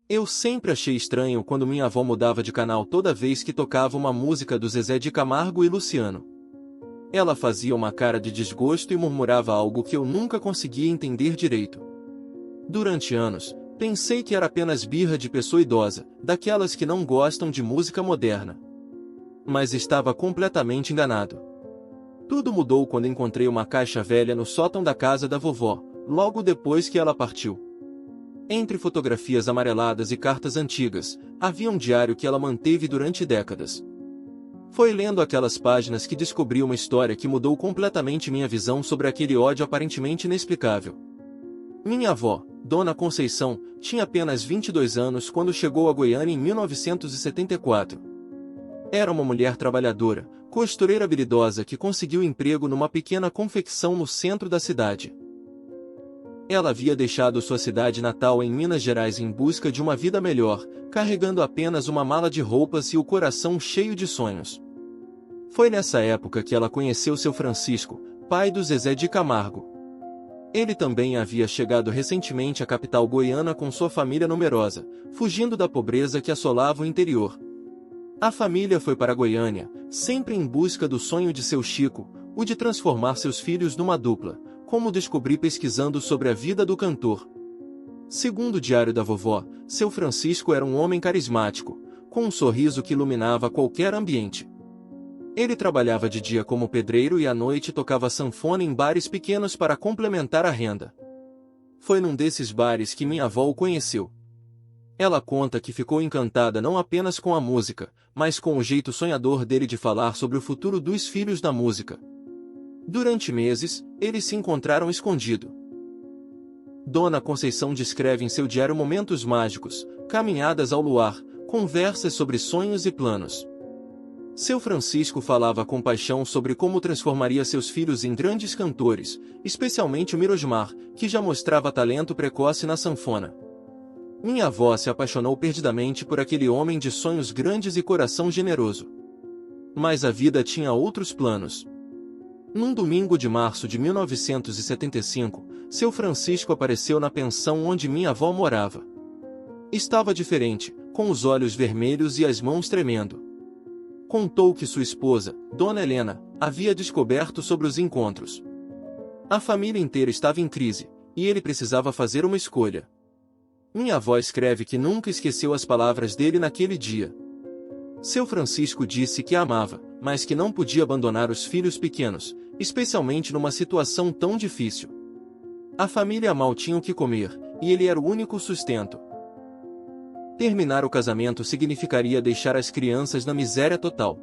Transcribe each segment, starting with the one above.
Eu sempre achei estranho quando minha avó mudava de canal toda vez que tocava uma música do Zezé de Camargo e Luciano. Ela fazia uma cara de desgosto e murmurava algo que eu nunca conseguia entender direito. Durante anos, pensei que era apenas birra de pessoa idosa, daquelas que não gostam de música moderna. Mas estava completamente enganado. Tudo mudou quando encontrei uma caixa velha no sótão da casa da vovó, logo depois que ela partiu. Entre fotografias amareladas e cartas antigas, havia um diário que ela manteve durante décadas. Foi lendo aquelas páginas que descobri uma história que mudou completamente minha visão sobre aquele ódio aparentemente inexplicável. Minha avó, Dona Conceição, tinha apenas 22 anos quando chegou a Goiânia em 1974. Era uma mulher trabalhadora, costureira habilidosa que conseguiu emprego numa pequena confecção no centro da cidade. Ela havia deixado sua cidade natal em Minas Gerais em busca de uma vida melhor, carregando apenas uma mala de roupas e o coração cheio de sonhos. Foi nessa época que ela conheceu seu Francisco, pai do Zezé de Camargo. Ele também havia chegado recentemente à capital goiana com sua família numerosa, fugindo da pobreza que assolava o interior. A família foi para Goiânia, sempre em busca do sonho de seu Chico, o de transformar seus filhos numa dupla, como descobri pesquisando sobre a vida do cantor. Segundo o diário da vovó, seu Francisco era um homem carismático, com um sorriso que iluminava qualquer ambiente. Ele trabalhava de dia como pedreiro e à noite tocava sanfona em bares pequenos para complementar a renda. Foi num desses bares que minha avó o conheceu. Ela conta que ficou encantada não apenas com a música, mas com o jeito sonhador dele de falar sobre o futuro dos filhos da música. Durante meses, eles se encontraram escondido. Dona Conceição descreve em seu diário momentos mágicos, caminhadas ao luar, conversas sobre sonhos e planos. Seu Francisco falava com paixão sobre como transformaria seus filhos em grandes cantores, especialmente o Mirosmar, que já mostrava talento precoce na sanfona. Minha avó se apaixonou perdidamente por aquele homem de sonhos grandes e coração generoso. Mas a vida tinha outros planos. Num domingo de março de 1975, seu Francisco apareceu na pensão onde minha avó morava. Estava diferente, com os olhos vermelhos e as mãos tremendo. Contou que sua esposa, Dona Helena, havia descoberto sobre os encontros. A família inteira estava em crise, e ele precisava fazer uma escolha. Minha avó escreve que nunca esqueceu as palavras dele naquele dia. Seu Francisco disse que a amava, mas que não podia abandonar os filhos pequenos, especialmente numa situação tão difícil. A família mal tinha o que comer, e ele era o único sustento. Terminar o casamento significaria deixar as crianças na miséria total.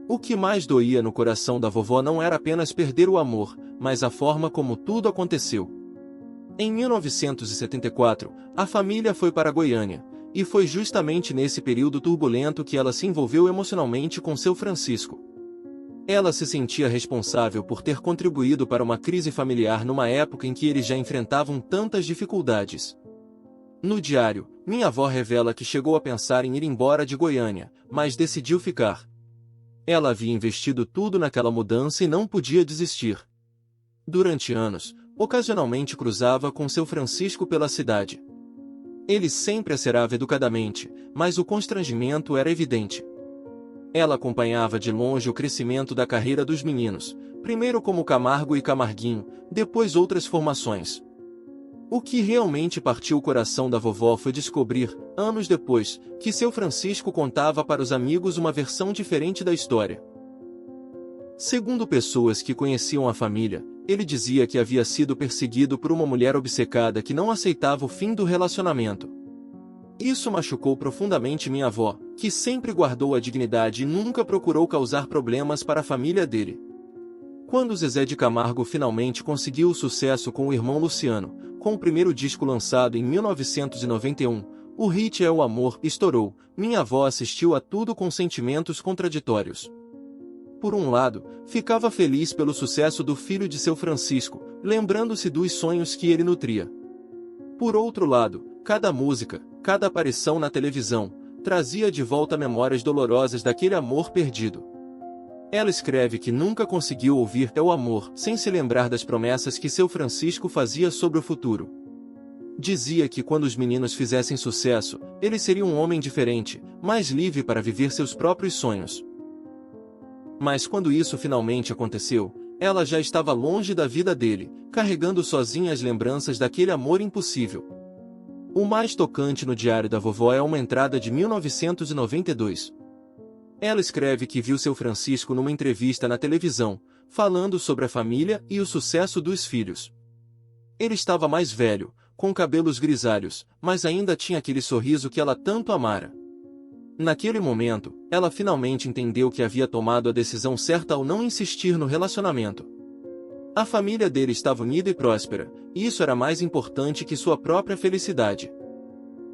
O que mais doía no coração da vovó não era apenas perder o amor, mas a forma como tudo aconteceu. Em 1974, a família foi para Goiânia, e foi justamente nesse período turbulento que ela se envolveu emocionalmente com seu Francisco. Ela se sentia responsável por ter contribuído para uma crise familiar numa época em que eles já enfrentavam tantas dificuldades. No diário, minha avó revela que chegou a pensar em ir embora de Goiânia, mas decidiu ficar. Ela havia investido tudo naquela mudança e não podia desistir. Durante anos, ocasionalmente cruzava com seu Francisco pela cidade. Ele sempre acerava educadamente, mas o constrangimento era evidente. Ela acompanhava de longe o crescimento da carreira dos meninos, primeiro como Camargo e Camarguinho, depois outras formações. O que realmente partiu o coração da vovó foi descobrir, anos depois, que seu Francisco contava para os amigos uma versão diferente da história. Segundo pessoas que conheciam a família, ele dizia que havia sido perseguido por uma mulher obcecada que não aceitava o fim do relacionamento. Isso machucou profundamente minha avó, que sempre guardou a dignidade e nunca procurou causar problemas para a família dele. Quando Zezé de Camargo finalmente conseguiu o sucesso com o irmão Luciano, com o primeiro disco lançado em 1991, o hit É o Amor estourou, minha avó assistiu a tudo com sentimentos contraditórios. Por um lado, ficava feliz pelo sucesso do filho de seu Francisco, lembrando-se dos sonhos que ele nutria. Por outro lado, cada música, cada aparição na televisão, trazia de volta memórias dolorosas daquele amor perdido. Ela escreve que nunca conseguiu ouvir É o Amor sem se lembrar das promessas que seu Francisco fazia sobre o futuro. Dizia que quando os meninos fizessem sucesso, ele seria um homem diferente, mais livre para viver seus próprios sonhos. Mas quando isso finalmente aconteceu, ela já estava longe da vida dele, carregando sozinha as lembranças daquele amor impossível. O mais tocante no diário da vovó é uma entrada de 1992. Ela escreve que viu seu Francisco numa entrevista na televisão, falando sobre a família e o sucesso dos filhos. Ele estava mais velho, com cabelos grisalhos, mas ainda tinha aquele sorriso que ela tanto amara. Naquele momento, ela finalmente entendeu que havia tomado a decisão certa ao não insistir no relacionamento. A família dele estava unida e próspera, e isso era mais importante que sua própria felicidade.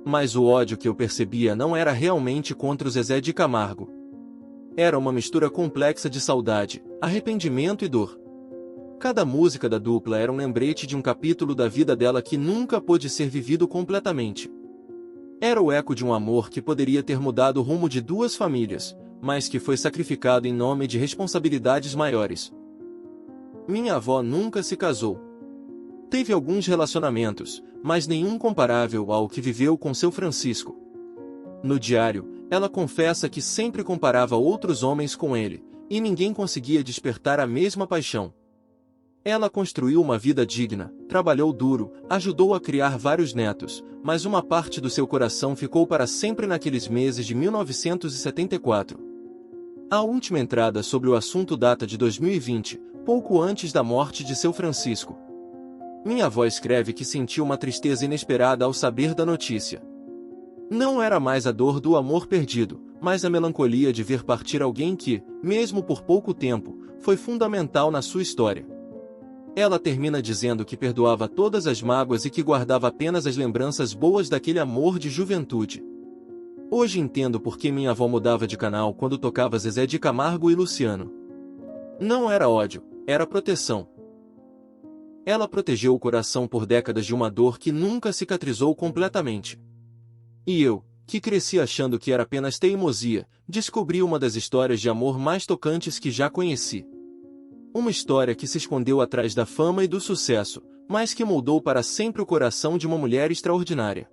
Mas o ódio que eu percebia não era realmente contra o Zezé de Camargo. Era uma mistura complexa de saudade, arrependimento e dor. Cada música da dupla era um lembrete de um capítulo da vida dela que nunca pôde ser vivido completamente. Era o eco de um amor que poderia ter mudado o rumo de duas famílias, mas que foi sacrificado em nome de responsabilidades maiores. Minha avó nunca se casou. Teve alguns relacionamentos, mas nenhum comparável ao que viveu com seu Francisco. No diário, ela confessa que sempre comparava outros homens com ele, e ninguém conseguia despertar a mesma paixão. Ela construiu uma vida digna, trabalhou duro, ajudou a criar vários netos, mas uma parte do seu coração ficou para sempre naqueles meses de 1974. A última entrada sobre o assunto data de 2020, pouco antes da morte de seu Francisco. Minha avó escreve que sentiu uma tristeza inesperada ao saber da notícia. Não era mais a dor do amor perdido, mas a melancolia de ver partir alguém que, mesmo por pouco tempo, foi fundamental na sua história. Ela termina dizendo que perdoava todas as mágoas e que guardava apenas as lembranças boas daquele amor de juventude. Hoje entendo por que minha avó mudava de canal quando tocava Zezé de Camargo e Luciano. Não era ódio, era proteção. Ela protegeu o coração por décadas de uma dor que nunca cicatrizou completamente. E eu, que cresci achando que era apenas teimosia, descobri uma das histórias de amor mais tocantes que já conheci. Uma história que se escondeu atrás da fama e do sucesso, mas que moldou para sempre o coração de uma mulher extraordinária.